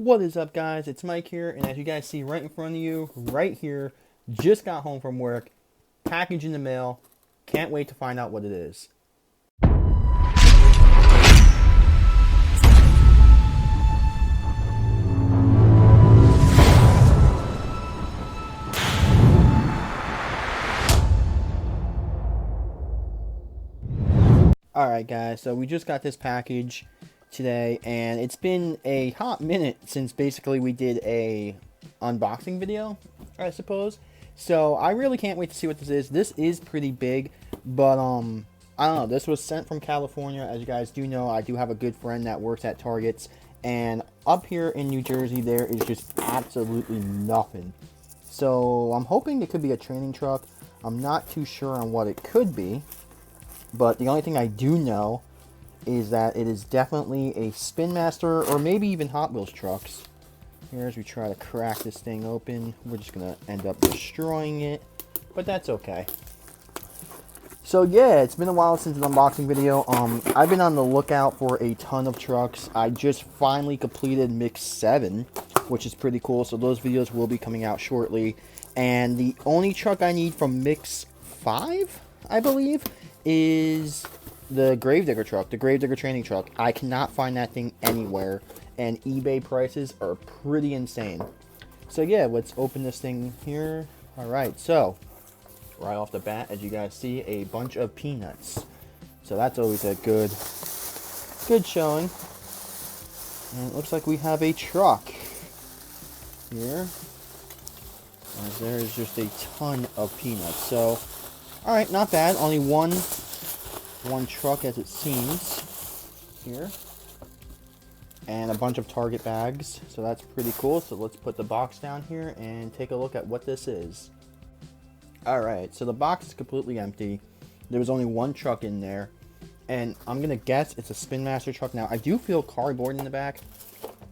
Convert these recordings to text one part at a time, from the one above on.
What is up, guys? It's Mike here, and as you guys see right in front of you, right here, just got home from work, package in the mail, can't wait to find out what it is. Alright guys, so we just got this package today, and it's been a hot minute since basically we did a unboxing video, I suppose. So I really can't wait to see what this is. This is pretty big, but I don't know, this was sent from California. As you guys do know, I do have a good friend that works at Targets, and up here in New Jersey there is just absolutely nothing. So I'm hoping it could be a training truck. I'm not too sure on what it could be, but the only thing I do know is that it is definitely a SpinMaster or maybe even Hot Wheels trucks. Here, as we try to crack this thing open, we're just going to end up destroying it, but that's okay. So yeah, it's been a while since an unboxing video. I've been on the lookout for a ton of trucks. I just finally completed Mix 7, which is pretty cool, so those videos will be coming out shortly. And the only truck I need from Mix 5, I believe, is the Gravedigger truck, the Gravedigger training truck. I cannot find that thing anywhere, and eBay prices are pretty insane. So yeah, let's open this thing here. Alright, so right off the bat, as you guys see, a bunch of peanuts. So that's always a good showing. And it looks like we have a truck here. As there is just a ton of peanuts. So, alright, not bad. Only one truck as it seems here. And a bunch of Target bags. So that's pretty cool. So let's put the box down here and take a look at what this is. Alright, so the box is completely empty. There was only one truck in there. And I'm going to guess it's a SpinMaster truck. Now, I do feel cardboard in the back.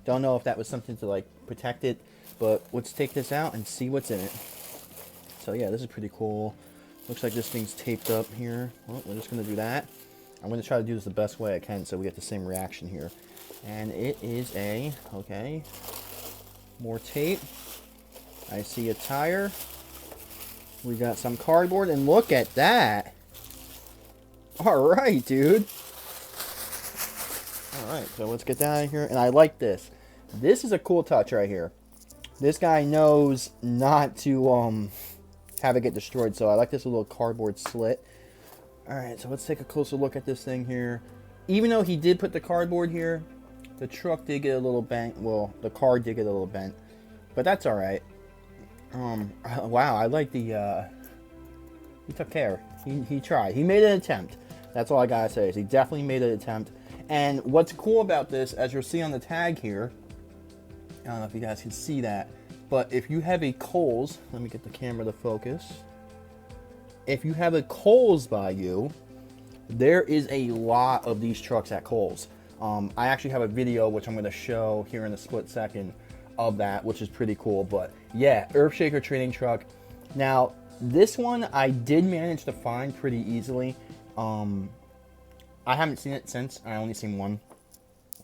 Don't know if that was something to, like, protect it. But let's take this out and see what's in it. So, yeah, this is pretty cool. Looks like this thing's taped up here. Well, we're just going to do that. I'm going to try to do this the best way I can so we get the same reaction here. And it is a, okay, more tape. I see a tire. We got some cardboard, and look at that. Alright, dude. Alright, so let's get that out of here. And I like this. This is a cool touch right here. This guy knows not to have it get destroyed, so I like this little cardboard slit. Alright, so let's take a closer look at this thing here. Even though he did put the cardboard here, the truck did get a little bent. Well, the car did get a little bent, but that's alright. Wow, I like the, he took care. He tried. He made an attempt. That's all I gotta say, is he definitely made an attempt. And what's cool about this, as you'll see on the tag here, I don't know if you guys can see that, but if you have a Kohl's, let me get the camera to focus. If you have a Kohl's by you, there is a lot of these trucks at Kohl's. I actually have a video, which I'm going to show here in a split second, of that, which is pretty cool. But yeah, Earthshaker training truck. Now, this one I did manage to find pretty easily. I haven't seen it since. I only seen one.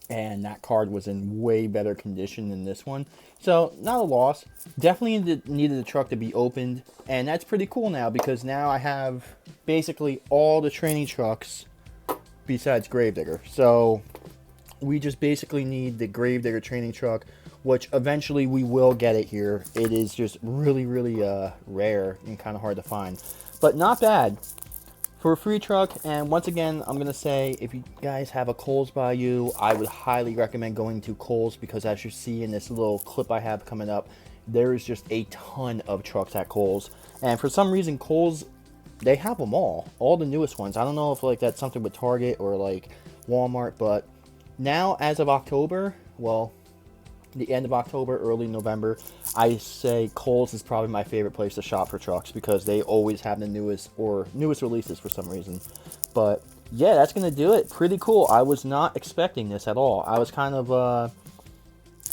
And that card was in way better condition than this one. So, not a loss. Definitely needed the truck to be opened. And that's pretty cool now, because now I have basically all the training trucks besides Gravedigger. So, we just basically need the Gravedigger training truck, which eventually we will get it here. It is just really, really rare and kind of hard to find. But not bad for a free truck. And once again, I'm going to say, if you guys have a Kohl's by you, I would highly recommend going to Kohl's, because as you see in this little clip I have coming up, there is just a ton of trucks at Kohl's. And for some reason, Kohl's, they have them all the newest ones. I don't know if like that's something with Target or like Walmart, but now as of October, well, the end of October, early November, I say Kohl's is probably my favorite place to shop for trucks, because they always have the newest releases for some reason. But yeah, that's gonna do it. Pretty cool. I was not expecting this at all. I was kind of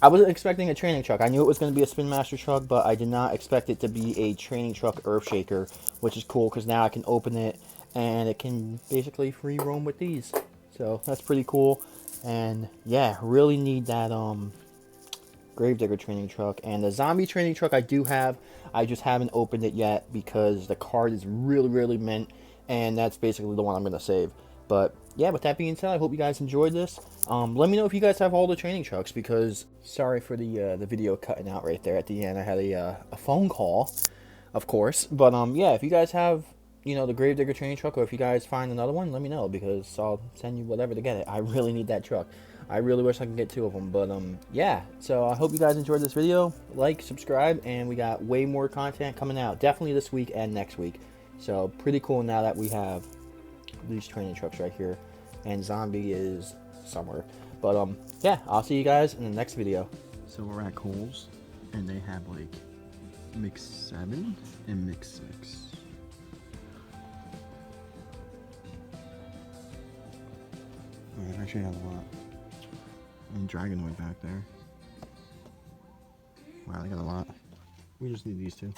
I wasn't expecting a training truck. I knew it was going to be a SpinMaster truck, but I did not expect it to be a training truck Earthshaker, which is cool because now I can open it and it can basically free roam with these. So that's pretty cool. And yeah, really need that Gravedigger training truck, and the zombie training truck I do have. I just haven't opened it yet because the card is really mint, and that's basically the one I'm gonna save. But yeah, with that being said, I hope you guys enjoyed this. Let me know if you guys have all the training trucks, because sorry for the video cutting out right there at the end. I had a phone call, of course. But yeah, if you guys have, you know, the Gravedigger training truck, or if you guys find another one, let me know, because I'll send you whatever to get it. I really need that truck. I really wish I could get 2 of them. But yeah, so I hope you guys enjoyed this video. Like, subscribe, and we got way more content coming out, definitely this week and next week. So pretty cool now that we have these training trucks right here, and zombie is somewhere. But yeah, I'll see you guys in the next video. So we're at Kohl's, and they have like mix 7 and mix 6. I actually have a lot. And Dragonoid back there. Wow, they got a lot. We just need these 2.